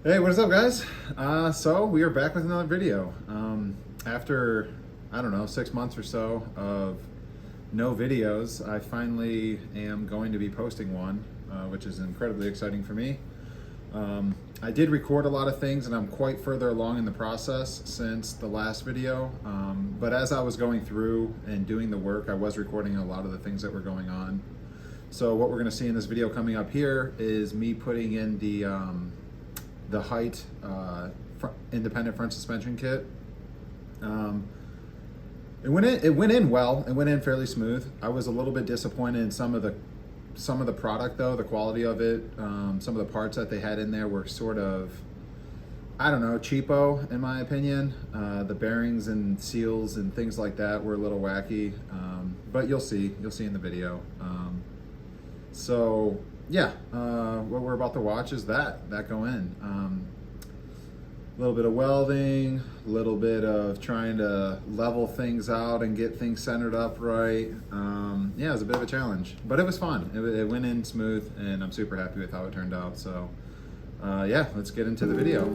Hey, what is up, guys? So we are back with another video. After, I don't know, 6 months or so of no videos, I finally am going to be posting one, which is incredibly exciting for me. I did record a lot of things and I'm quite further along in the process since the last video. But as I was going through and doing the work, I was recording a lot of the things that were going on. So what we're gonna see in this video coming up here is me putting in the Heidts Independent Front Suspension kit. It went in well. It went in fairly smooth. I was a little bit disappointed in some of the product though, the quality of it. Some of the parts that they had in there were sort of, I don't know, cheapo in my opinion. The bearings and seals and things like that were a little wacky, but you'll see in the video. So yeah, what we're about to watch is that go in. A little bit of welding, a little bit of trying to level things out and get things centered up right. Yeah, it was a bit of a challenge, but it was fun. It went in smooth and I'm super happy with how it turned out. So yeah, let's get into the video.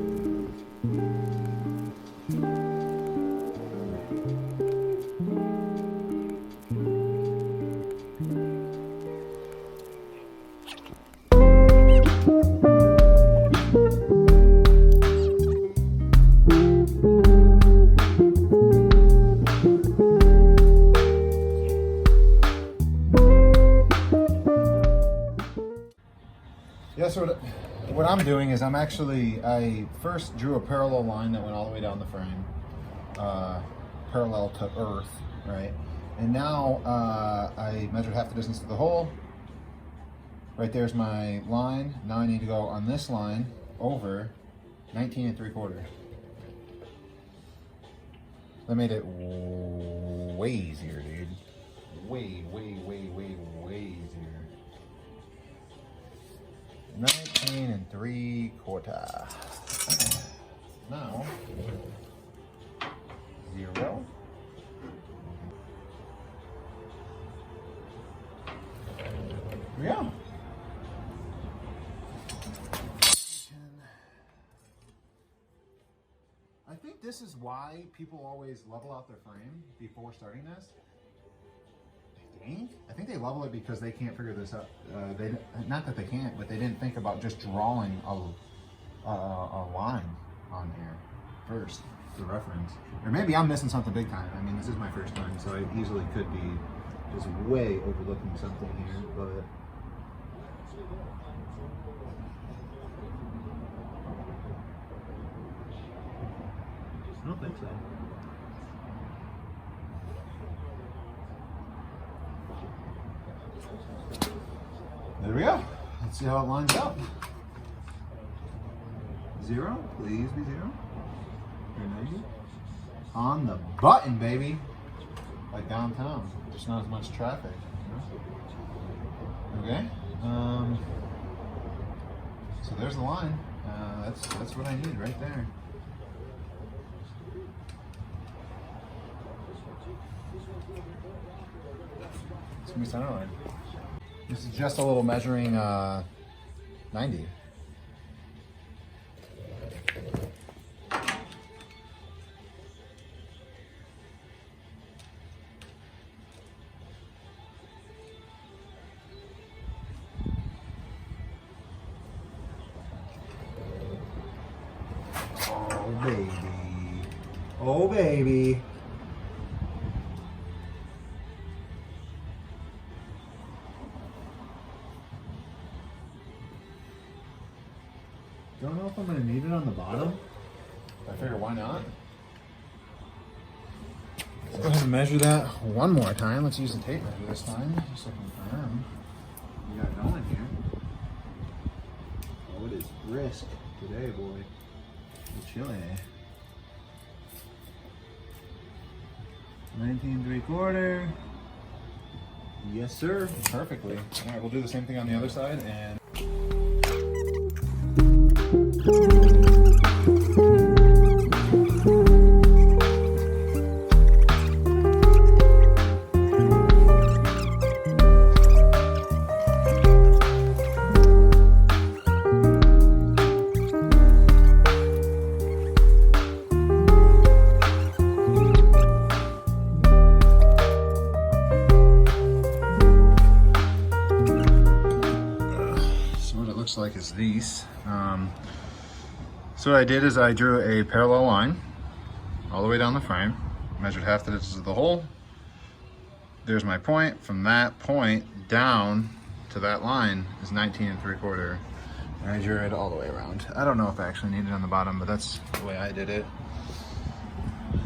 Yeah, so what I'm doing is I first drew a parallel line that went all the way down the frame, parallel to earth, right? And now I measured half the distance to the hole. Right there's my line. Now I need to go on this line over 19 3/4. That made it way easier, dude. Way easier. 19 3/4. Now, 0. Here we go. I think this is why people always level out their frame before starting this. I think they level it because they can't figure this out. Not that they can't, but they didn't think about just drawing a line on here first for reference. Or maybe I'm missing something big time. I mean, this is my first time, so I easily could be just way overlooking something here, but I don't think so. There we go. Let's see how it lines up. 0, please be 0. On the button, baby. Like downtown, just not as much traffic. Okay. So there's the line. That's what I need right there. It's gonna be center line. This is just a little measuring 90. Oh baby. Oh baby. Don't know if I'm going to need it on the bottom. I figure why not? Let's go ahead and measure that one more time. Let's use the tape measure this time, just to confirm we got it going here. Oh, it is brisk today, boy. It's chilly. 19 3/4. Yes, sir. Perfectly. All right, we'll do the same thing on the other side and. looks like is these. So what I did is I drew a parallel line all the way down the frame, measured half the distance of the hole. There's my point. From that point down to that line is 19 3/4. And I drew it all the way around. I don't know if I actually need it on the bottom, but that's the way I did it.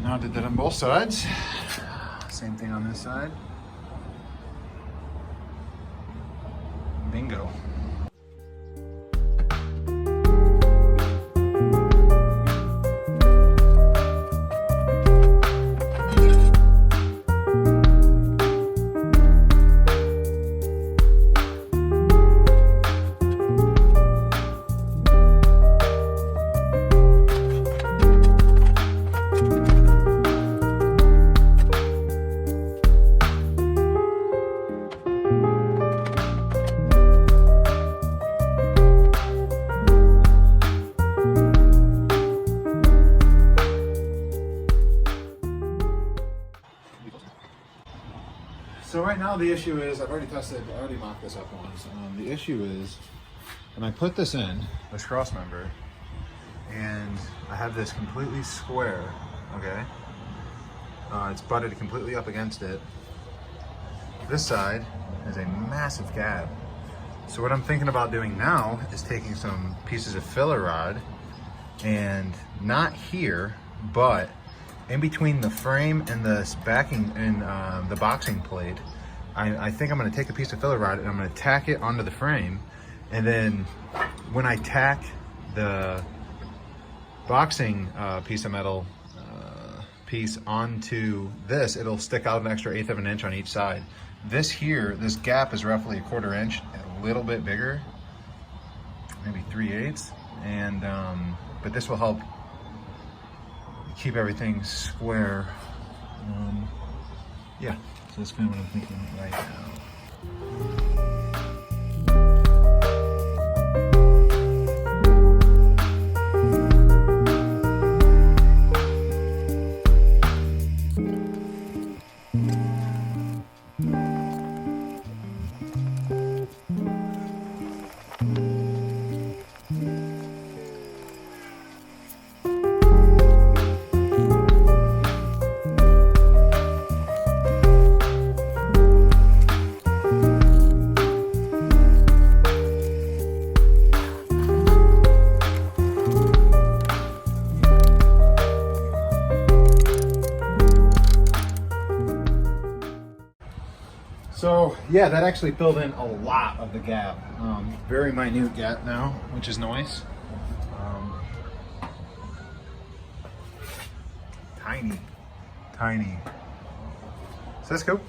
Now I did that on both sides. Same thing on this side. Bingo. So right now the issue is, I've already mocked this up once. The issue is, when I put this in, this cross member, and I have this completely square, okay? It's butted completely up against it. This side is a massive gap. So what I'm thinking about doing now is taking some pieces of filler rod, and not here, but in between the frame and the backing and the boxing plate, I think I'm going to take a piece of filler rod and I'm going to tack it onto the frame, and then when I tack the boxing piece of metal piece onto this, it'll stick out an extra 1/8 of an inch on each side. This here, this gap is roughly 1/4 inch, a little bit bigger, maybe 3/8, and but this will help keep everything square. Yeah, so that's kind of what I'm thinking right now. So yeah, that actually filled in a lot of the gap. Very minute gap now, which is nice. Tiny. So let's go.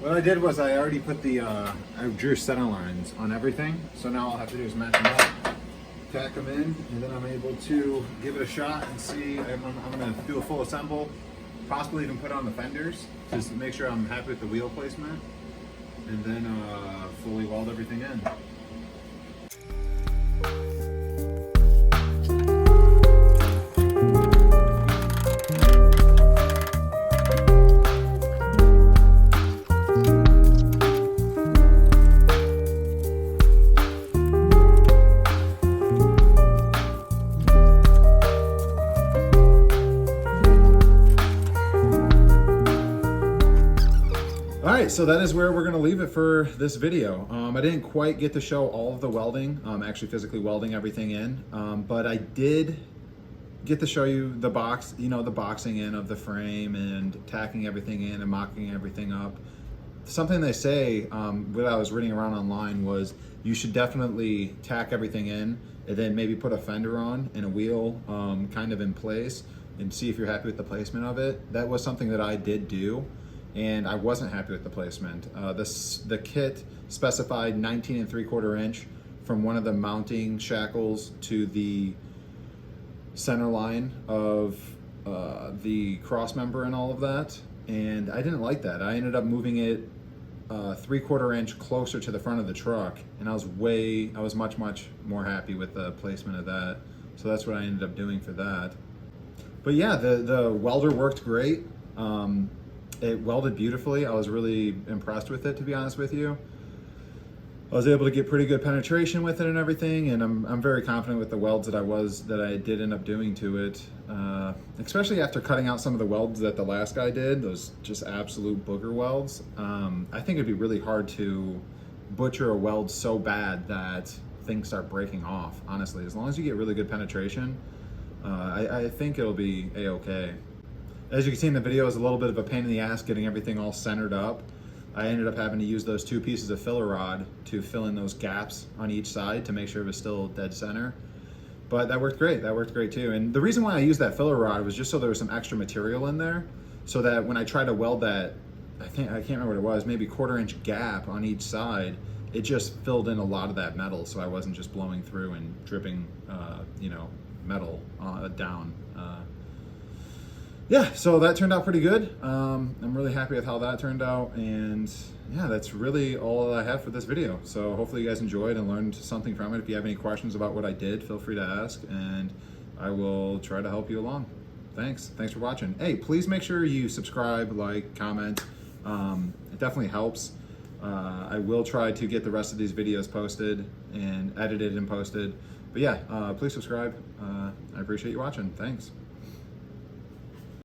What I did was I already put the, I drew center lines on everything. So now all I have to do is match them up, tack them in, and then I'm able to give it a shot and see. I'm gonna do a full assemble, possibly even put on the fenders, just to make sure I'm happy with the wheel placement, and then fully weld everything in. All right, so that is where we're gonna leave it for this video. I didn't quite get to show all of the welding, actually physically welding everything in, but I did get to show you the box, the boxing in of the frame and tacking everything in and mocking everything up. Something they say, what I was reading around online was you should definitely tack everything in and then maybe put a fender on and a wheel kind of in place and see if you're happy with the placement of it. That was something that I did do, and I wasn't happy with the placement. The kit specified 19 3/4 inch from one of the mounting shackles to the center line of the cross member and all of that, and I didn't like that. I ended up moving it 3/4 inch closer to the front of the truck, and I was much more happy with the placement of that. So that's what I ended up doing for that. But yeah, the welder worked great. It welded beautifully. I was really impressed with it, to be honest with you. I was able to get pretty good penetration with it and everything, and I'm very confident with the welds that I did end up doing to it, especially after cutting out some of the welds that the last guy did, those just absolute booger welds. I think it'd be really hard to butcher a weld so bad that things start breaking off, honestly. As long as you get really good penetration, I think it'll be a-okay. As you can see in the video, it was a little bit of a pain in the ass getting everything all centered up. I ended up having to use those 2 pieces of filler rod to fill in those gaps on each side to make sure it was still dead center. But that worked great. That worked great too. And the reason why I used that filler rod was just so there was some extra material in there, so that when I tried to weld that, I can't remember what it was, maybe 1/4 inch gap on each side, it just filled in a lot of that metal, so I wasn't just blowing through and dripping, metal down. Yeah, so that turned out pretty good. I'm really happy with how that turned out, and yeah, that's really all I have for this video. So hopefully you guys enjoyed and learned something from it. If you have any questions about what I did, feel free to ask, and I will try to help you along. Thanks for watching. Hey, please make sure you subscribe, like, comment. It definitely helps. I will try to get the rest of these videos posted and edited and posted. But yeah, please subscribe. I appreciate you watching. Thanks.